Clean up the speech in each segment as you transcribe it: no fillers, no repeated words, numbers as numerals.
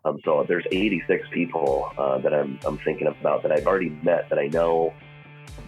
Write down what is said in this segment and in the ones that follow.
So there's 86 people that I'm thinking about that I've already met, that I know,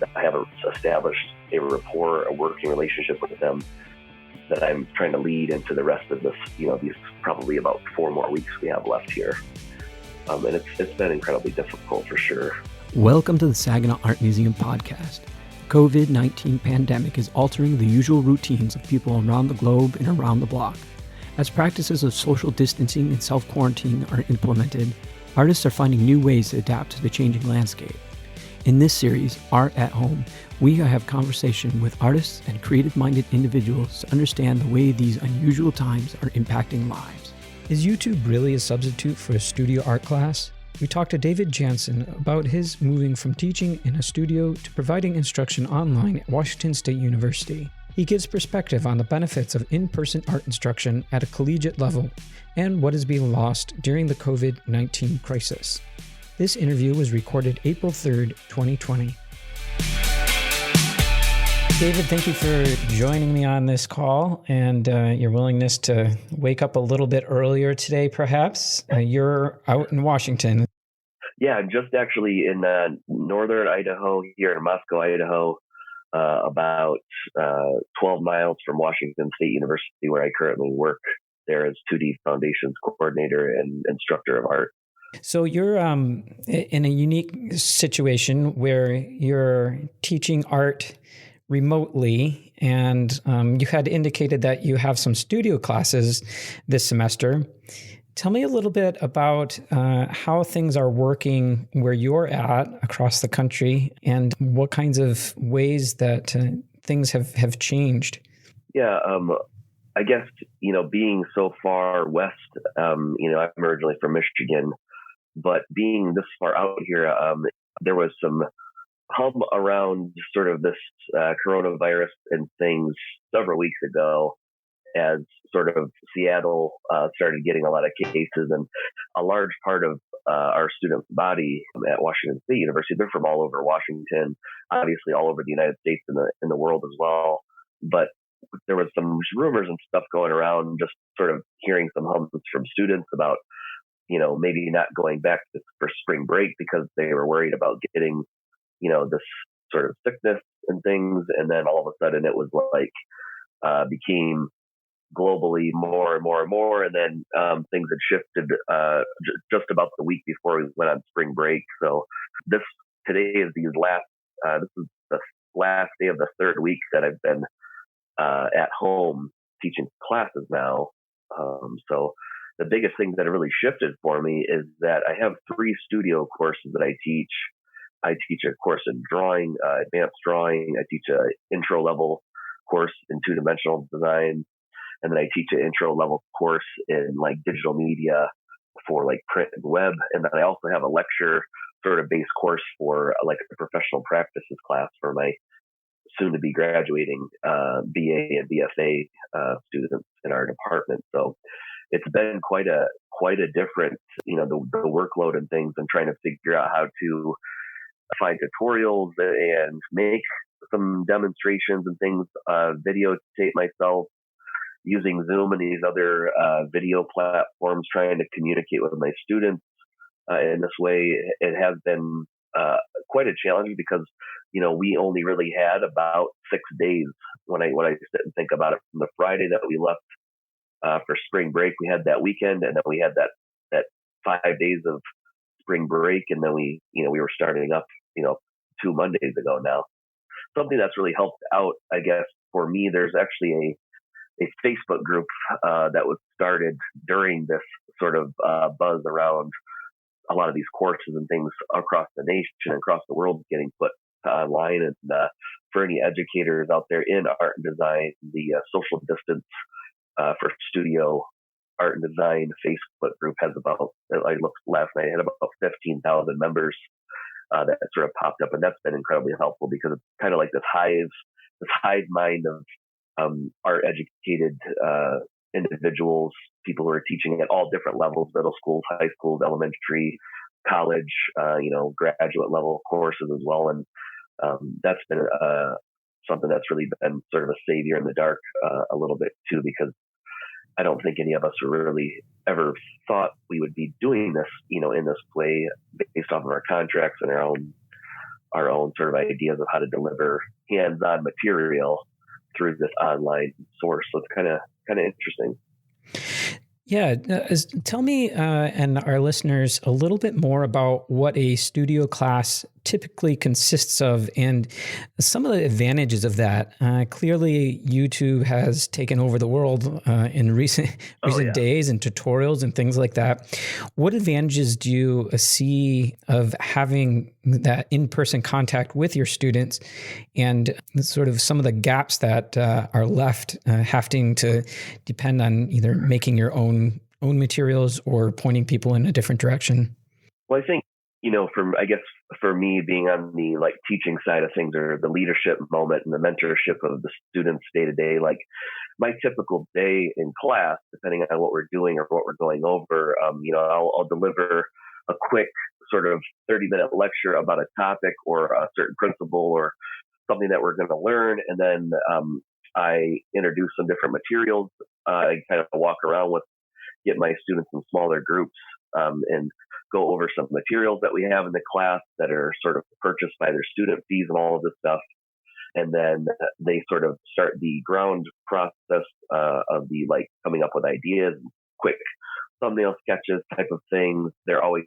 that I have established a rapport, a working relationship with them, that I'm trying to lead into the rest of this, these probably about 4 more weeks we have left here. And it's been incredibly difficult for sure. Welcome to the Saginaw Art Museum podcast. The COVID-19 pandemic is altering the usual routines of people around the globe and around the block. As practices of social distancing and self-quarantine are implemented, artists are finding new ways to adapt to the changing landscape. In this series, Art at Home, we have conversation with artists and creative-minded individuals to understand the way these unusual times are impacting lives. Is YouTube really a substitute for a studio art class? We talked to David Jannsen about his moving from teaching in a studio to providing instruction online at Washington State University. He gives perspective on the benefits of in-person art instruction at a collegiate level and what is being lost during the COVID-19 crisis. This interview was recorded April 3rd, 2020. David, thank you for joining me on this call and your willingness to wake up a little bit earlier today, perhaps. You're out in Washington. Yeah, I'm just actually in northern Idaho, here in Moscow, Idaho, about 12 miles from Washington State University, where I currently work there as 2D Foundations coordinator and instructor of art. So you're in a unique situation where you're teaching art remotely, and you had indicated that you have some studio classes this semester. Tell me a little bit about how things are working where you're at across the country and what kinds of ways that things have changed. Yeah, I guess, being so far west, I'm originally from Michigan, but being this far out here, there was some hum around sort of this coronavirus and things several weeks ago, as sort of Seattle started getting a lot of cases, and a large part of our student body at Washington State University, they're from all over Washington, obviously all over the United States and in the world as well. But there was some rumors and stuff going around, just sort of hearing some hums from students about, maybe not going back for spring break because they were worried about getting, this sort of sickness and things. And then all of a sudden it was like, became globally more and more and more. And then things had shifted just about the week before we went on spring break. So today is this is the last day of the third week that I've been at home teaching classes now. So the biggest thing that really shifted for me is that I have 3 studio courses that I teach. I teach a course in drawing, advanced drawing. I teach an intro level course in 2-dimensional design. And then I teach an intro level course in like digital media for like print and web. And then I also have a lecture sort of base course for like a professional practices class for my soon to be graduating BA and BFA students in our department. So it's been quite a different, the workload and things, and trying to figure out how to find tutorials and make some demonstrations and things, videotape myself using Zoom and these other video platforms, trying to communicate with my students in this way. It has been quite a challenge because, we only really had about 6 days when I sit and think about it. From the Friday that we left for spring break, we had that weekend, and then we had that 5 days of spring break, and then we were starting up 2 Mondays ago now. Something that's really helped out, I guess, for me, there's actually a Facebook group that was started during this sort of buzz around a lot of these courses and things across the nation, across the world, getting put online. And for any educators out there in art and design, the social distance for studio art and design Facebook group has about, I looked last night, had about 15,000 members that sort of popped up. And that's been incredibly helpful because it's kind of like this hive mind of art educated individuals, people who are teaching at all different levels, middle schools, high schools, elementary, college, graduate level courses as well. And that's been something that's really been sort of a savior in the dark a little bit too, because I don't think any of us really ever thought we would be doing this, in this way based off of our contracts and our own sort of ideas of how to deliver hands-on material through this online source. So it's kind of interesting. Yeah. Tell me and our listeners a little bit more about what a studio class typically consists of and some of the advantages of that. Clearly, YouTube has taken over the world in recent days, and tutorials and things like that. What advantages do you see of having that in-person contact with your students, and sort of some of the gaps that are left having to depend on either making your own materials or pointing people in a different direction? Well, I think, for me being on the teaching side of things, or the leadership moment and the mentorship of the students day to day, my typical day in class, depending on what we're doing or what we're going over, I'll deliver a quick sort of 30-minute lecture about a topic or a certain principle or something that we're going to learn. And then I introduce some different materials. I kind of walk around get my students in smaller groups and go over some materials that we have in the class that are sort of purchased by their student fees and all of this stuff. And then they sort of start the ground process of the coming up with ideas, quick thumbnail sketches type of things. They're always,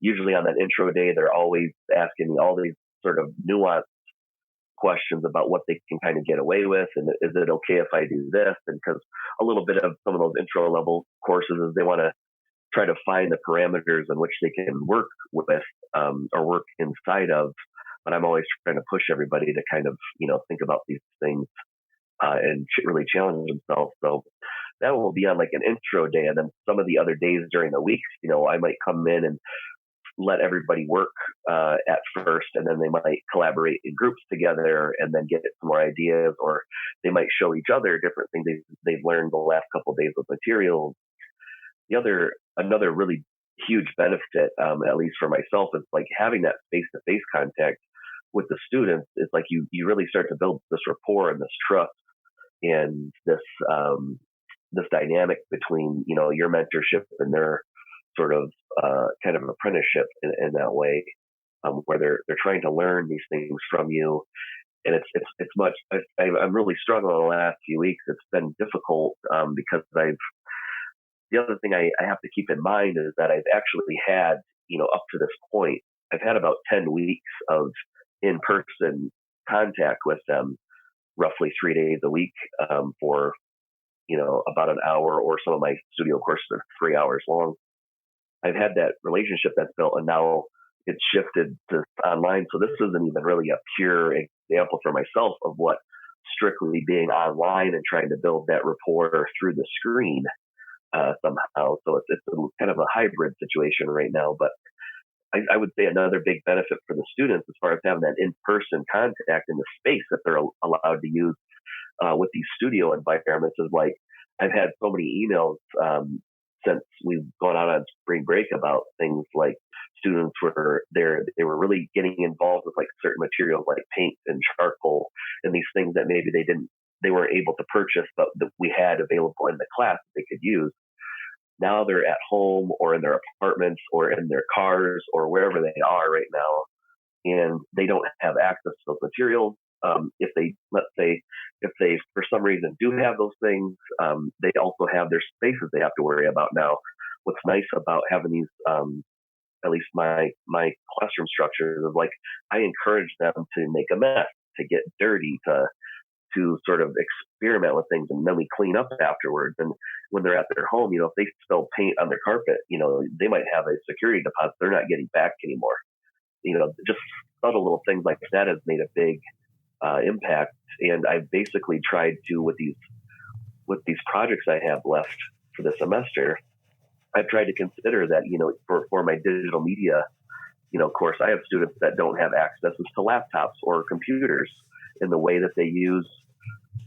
usually on that intro day, they're always asking me all these sort of nuanced questions about what they can kind of get away with, and is it okay if I do this? And because a little bit of some of those intro level courses is they want to try to find the parameters in which they can work with or work inside of. But I'm always trying to push everybody to kind of think about these things and really challenge themselves. So that will be on an intro day, and then some of the other days during the week, I might come in and let everybody work at first, and then they might collaborate in groups together and then get some more ideas, or they might show each other different things they've learned the last couple of days with materials. Another really huge benefit, at least for myself, is having that face-to-face contact with the students. It's you really start to build this rapport and this trust and this dynamic between your mentorship and their sort of kind of apprenticeship in that way, where they're trying to learn these things from you. And it's much. I'm really struggling the last few weeks. It's been difficult because the other thing I have to keep in mind is that I've actually had, up to this point, I've had about 10 weeks of in-person contact with them, roughly 3 days a week for, about an hour, or some of my studio courses are 3 hours long. I've had that relationship that's built, and now it's shifted to online. So this isn't even really a pure example for myself of what strictly being online and trying to build that rapport through the screen somehow. So it's kind of a hybrid situation right now. But I would say another big benefit for the students, as far as having that in-person contact in the space that they're allowed to use with these studio environments, is I've had so many emails since we've gone out on spring break about things like students they were really getting involved with certain materials like paint and charcoal and these things that maybe they weren't able to purchase, but that we had available in the class that they could use. Now they're at home or in their apartments or in their cars or wherever they are right now, and they don't have access to those materials. If they for some reason do have those things, they also have their spaces they have to worry about now. What's nice about having these, at least my classroom structure, is I encourage them to make a mess, to get dirty, to sort of experiment with things, and then we clean up afterwards. And when they're at their home, if they spill paint on their carpet, they might have a security deposit they're not getting back anymore. Just subtle little things like that has made a big impact. And I've basically tried to, with these projects I have left for the semester, I've tried to consider that, for my digital media, course, I have students that don't have access to laptops or computers, and the way that they use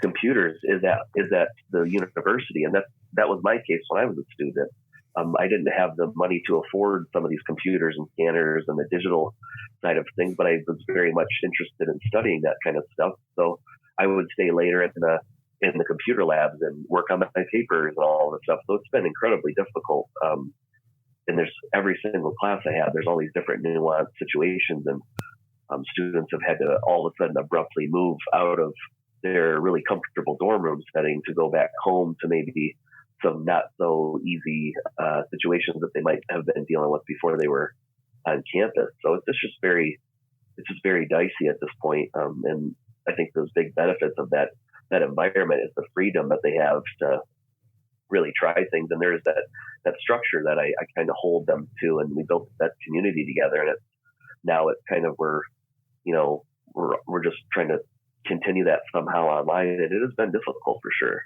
computers is at the university. And that was my case when I was a student. I didn't have the money to afford some of these computers and scanners and the digital side of things, but I was very much interested in studying that kind of stuff. So I would stay later in in the computer labs and work on my papers and all this stuff. So it's been incredibly difficult. And there's every single class I have, there's all these different nuanced situations, and students have had to all of a sudden abruptly move out of their really comfortable dorm room setting to go back home to maybe some not so easy situations that they might have been dealing with before they were on campus. So it's just very dicey at this point. And I think those big benefits of that environment is the freedom that they have to really try things. And there's that structure that I kind of hold them to, and we built that community together. And it's kind of we're just trying to continue that somehow online. And it has been difficult for sure.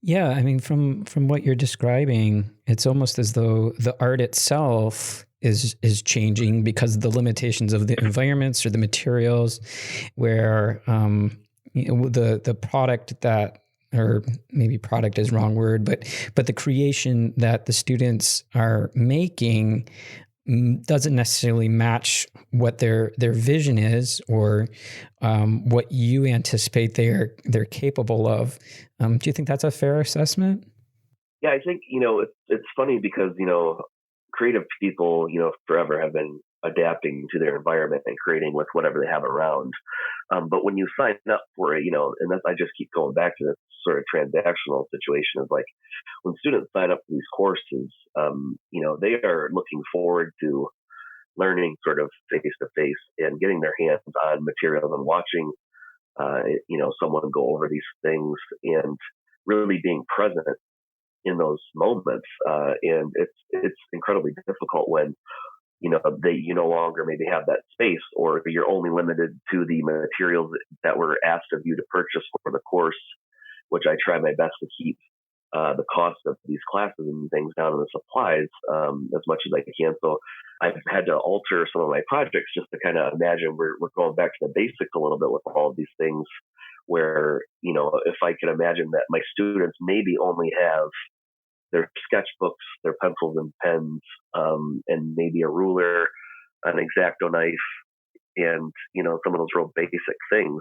Yeah, I mean, from what you're describing, it's almost as though the art itself is changing because of the limitations of the environments or the materials, where the product that, or maybe product is wrong word, but the creation that the students are making doesn't necessarily match what their vision is, or what you anticipate they're capable of. Do you think that's a fair assessment? Yeah, I think, it's funny because, creative people, forever have been adapting to their environment and creating with whatever they have around. But when you sign up for it, and that's, I just keep going back to this sort of transactional situation of like when students sign up for these courses, they are looking forward to learning sort of face to face and getting their hands on materials and watching, someone go over these things and really being present in those moments. And it's incredibly difficult when, you no longer maybe have that space, or you're only limited to the materials that were asked of you to purchase for the course, which I try my best to keep the cost of these classes and things down, and the supplies as much as I can. So I've had to alter some of my projects just to kind of imagine we're going back to the basics a little bit with all of these things, where, if I could imagine that my students maybe only have their sketchbooks, their pencils and pens, and maybe a ruler, an X-Acto knife, and, some of those real basic things,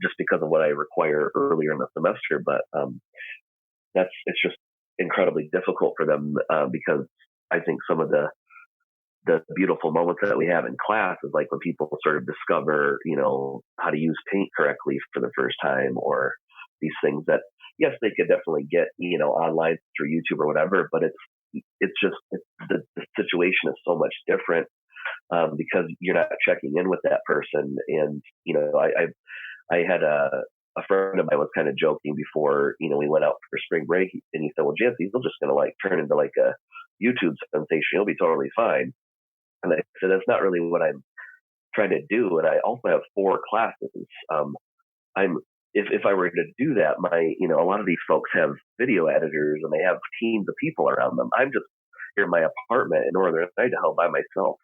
just because of what I require earlier in the semester. But it's just incredibly difficult for them, because I think some of the beautiful moments that we have in class is like when people sort of discover, how to use paint correctly for the first time, or these things that, yes, they could definitely get, online through YouTube or whatever, but the situation is so much different, because you're not checking in with that person. And, I had a friend of mine was kind of joking before, we went out for spring break, and he said, well, Jesse, he's just going to like turn into like a YouTube sensation. He'll be totally fine. And I said, that's not really what I'm trying to do. And I also have 4 classes. If I were to do that, a lot of these folks have video editors and they have teams of people around them. I'm just here in my apartment in Northern Idaho by myself.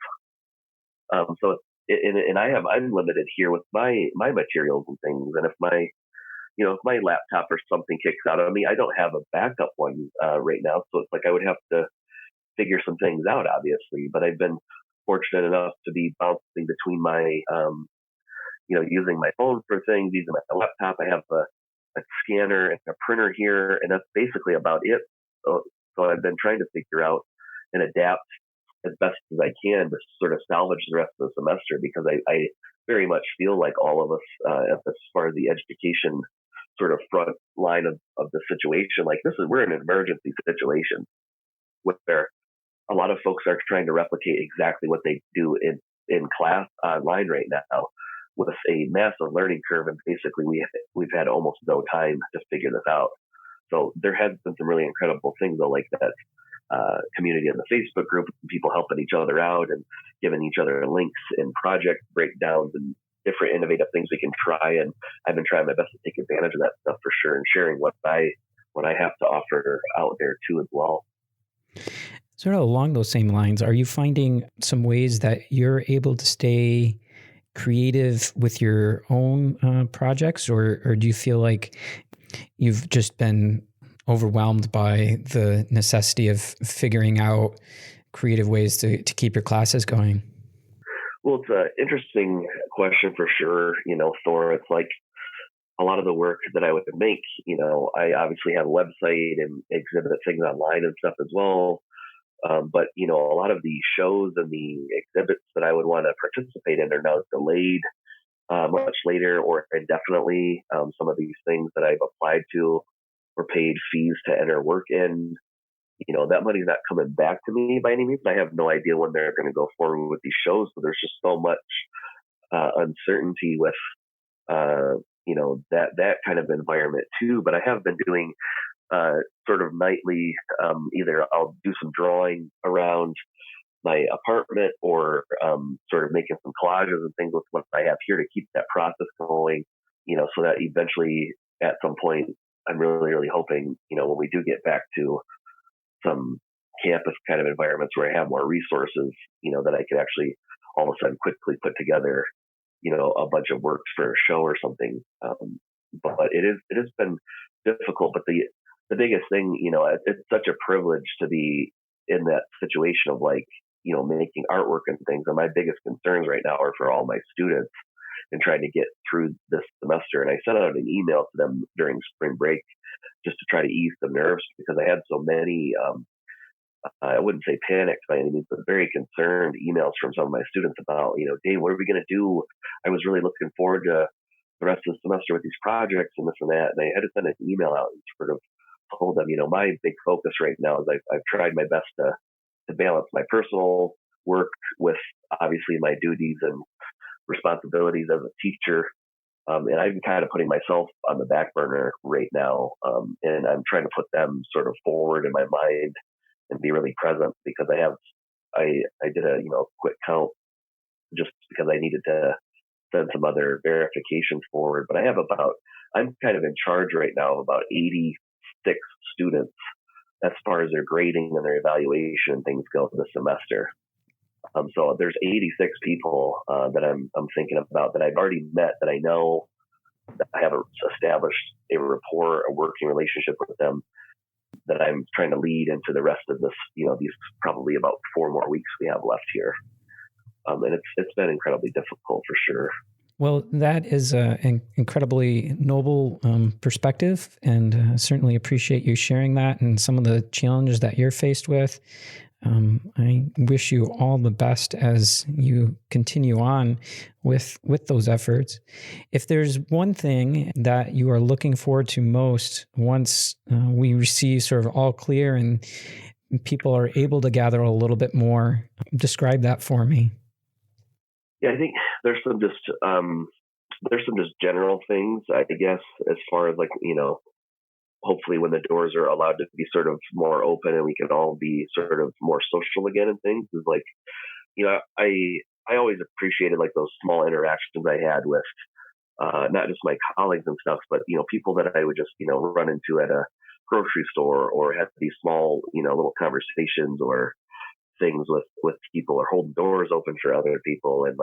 I'm limited here with my materials and things. And if my laptop or something kicks out on me, I don't have a backup one right now. So it's like I would have to figure some things out, obviously. But I've been fortunate enough to be bouncing between my using my phone for things, using my laptop. I have a scanner and a printer here, and that's basically about it. So I've been trying to figure out and adapt as best as I can to sort of salvage the rest of the semester, because I very much feel like all of us, as far as the education sort of front line of the situation, like we're in an emergency situation where a lot of folks are trying to replicate exactly what they do in class online right now, with a massive learning curve, and basically we've had almost no time to figure this out. So there has been some really incredible things, though, like that community in the Facebook group, people helping each other out and giving each other links and project breakdowns and different innovative things we can try. And I've been trying my best to take advantage of that stuff for sure, and sharing what I have to offer out there too as well. Sort of along those same lines, are you finding some ways that you're able to stay creative with your own projects, or do you feel like you've just been overwhelmed by the necessity of figuring out creative ways to keep your classes going? Well, it's an interesting question for sure, Thor. It's like a lot of the work that I would make, I obviously have a website and exhibit things online and stuff as well. But a lot of the shows and the exhibits that I would want to participate in are now delayed much later or indefinitely. Some of these things that I've applied to or paid fees to enter work in, that money's not coming back to me by any means. I have no idea when they're going to go forward with these shows. So there's just so much uncertainty with, that kind of environment too. But I have been doing sort of nightly, either I'll do some drawing around my apartment or sort of making some collages and things with what I have here to keep that process going, so that eventually at some point, I'm really, really hoping, when we do get back to some campus kind of environments where I have more resources, that I could actually all of a sudden quickly put together, a bunch of works for a show or something. But it has been difficult. But the biggest thing, it's such a privilege to be in that situation of making artwork and things. And my biggest concerns right now are for all my students and trying to get through this semester. And I sent out an email to them during spring break just to try to ease the nerves because I had so many, I wouldn't say panicked by any means, but very concerned emails from some of my students about, Dave, what are we going to do? I was really looking forward to the rest of the semester with these projects and this and that. And I had to send an email out and sort of told them, my big focus right now is I've tried my best to balance my personal work with obviously my duties and responsibilities as a teacher. And I'm kind of putting myself on the back burner right now. And I'm trying to put them sort of forward in my mind and be really present because I did a, quick count just because I needed to send some other verifications forward. But I'm kind of in charge right now of about 86 students as far as their grading and their evaluation and things go this semester. So there's 86 people that I'm thinking about that I've already met that I know that I have established a rapport, a working relationship with them that I'm trying to lead into the rest of this, these probably about 4 more weeks we have left here. And it's been incredibly difficult for sure. Well, that is an incredibly noble perspective, and certainly appreciate you sharing that and some of the challenges that you're faced with. I wish you all the best as you continue on with those efforts. If there's one thing that you are looking forward to most once we receive sort of all clear and people are able to gather a little bit more, describe that for me. Yeah, I think there's some just general things, I guess, as far as hopefully when the doors are allowed to be sort of more open and we can all be sort of more social again and things is I always appreciated those small interactions I had with not just my colleagues and stuff, but people that I would just run into at a grocery store or have these small little conversations or things with people or holding doors open for other people and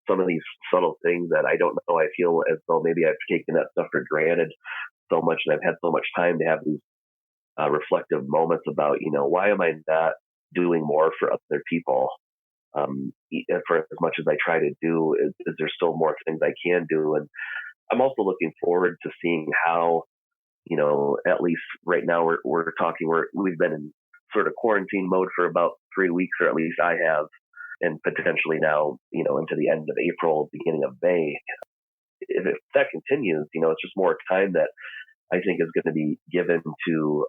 some of these subtle things that I don't know, I feel as though maybe I've taken that stuff for granted so much and I've had so much time to have these reflective moments about why am I not doing more for other people for as much as I try to do is there still more things I can do. And I'm also looking forward to seeing how at least right now we've been in sort of quarantine mode for about 3 weeks, or at least I have, and potentially now, into the end of April, beginning of May. If that continues, it's just more time that I think is going to be given to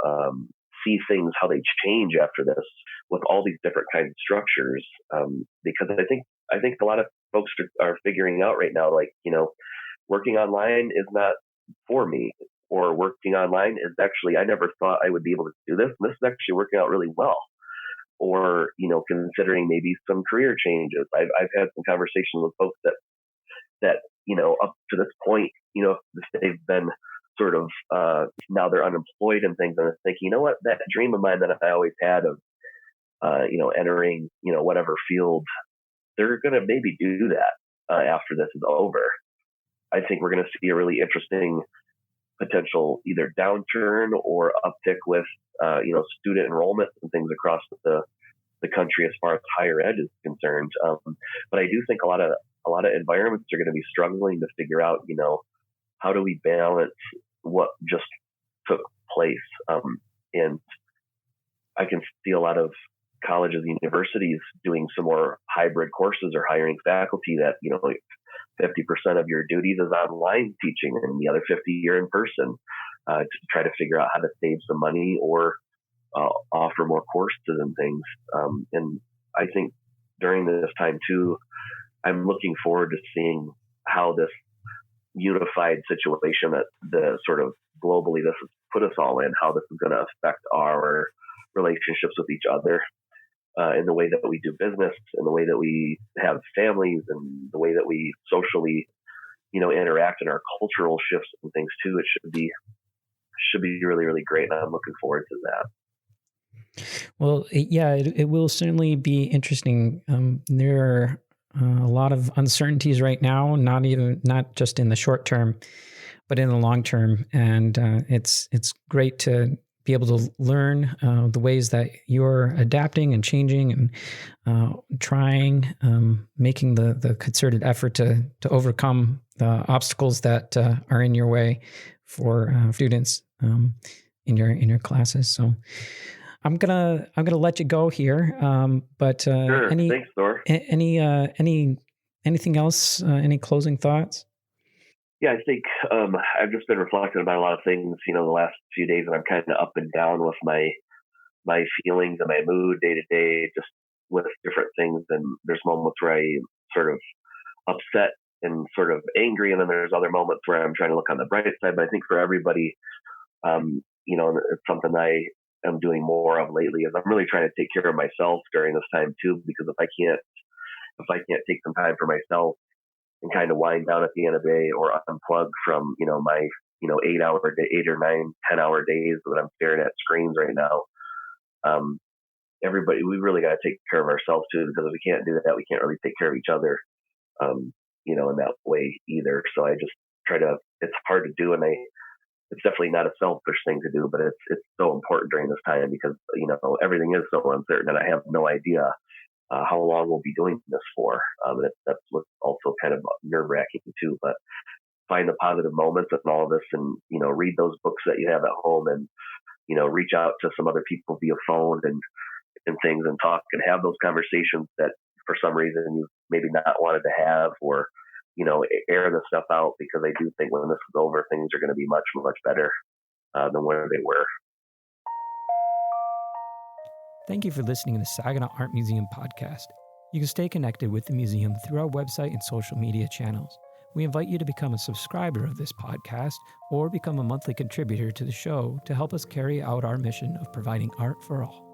see things, how they change after this with all these different kinds of structures. Because I think a lot of folks are figuring out right now, working online is not for me. Or working online is actually, I never thought I would be able to do this. And this is actually working out really well. Or, considering maybe some career changes. I've had some conversations with folks that up to this point, they've been sort of, now they're unemployed and things. And I think, that dream of mine that I always had of, entering, whatever field, they're going to maybe do that after this is over. I think we're going to see a really interesting potential either downturn or uptick with student enrollment and things across the country as far as higher ed is concerned. But I do think a lot of environments are going to be struggling to figure out how do we balance what just took place? And I can see a lot of colleges, universities doing some more hybrid courses or hiring faculty that, 50% of your duties is online teaching and the other 50 you're in person, to try to figure out how to save some money or offer more courses and things. And I think during this time too, I'm looking forward to seeing how this unified situation that the sort of globally this has put us all in, how this is going to affect our relationships with each other, in the way that we do business, in the way that we have families, and the way that we socially, interact in our cultural shifts and things too. It should be really, really great. And I'm looking forward to that. Well, it will certainly be interesting. There are a lot of uncertainties right now, not just in the short term, but in the long term. And it's great to be able to learn the ways that you're adapting and changing and trying, making the concerted effort to overcome the obstacles that are in your way for students in your classes. So I'm gonna let you go here. But sure. Thanks, Thor. Anything else? Any closing thoughts? Yeah, I think I've just been reflecting about a lot of things, the last few days, and I'm kind of up and down with my feelings and my mood day to day, just with different things. And there's moments where I'm sort of upset and sort of angry, and then there's other moments where I'm trying to look on the bright side. But I think for everybody, it's something I am doing more of lately is I'm really trying to take care of myself during this time too, because if I can't take some time for myself and kind of wind down at the end of the day or unplug from, my, 8 or 9, 10-hour days that I'm staring at screens right now. Everybody, we really got to take care of ourselves too, because if we can't do that, we can't really take care of each other, in that way either. So I just it's hard to do. And it's definitely not a selfish thing to do, but it's so important during this time because, everything is so uncertain and I have no idea how long we'll be doing this for. That's what's also kind of nerve-wracking too. But find the positive moments in all of this, and read those books that you have at home, and reach out to some other people via phone and things, and talk and have those conversations that for some reason you maybe not wanted to have, or air the stuff out, because I do think when this is over, things are going to be much, much better than where they were. Thank you for listening to the Saginaw Art Museum podcast. You can stay connected with the museum through our website and social media channels. We invite you to become a subscriber of this podcast or become a monthly contributor to the show to help us carry out our mission of providing art for all.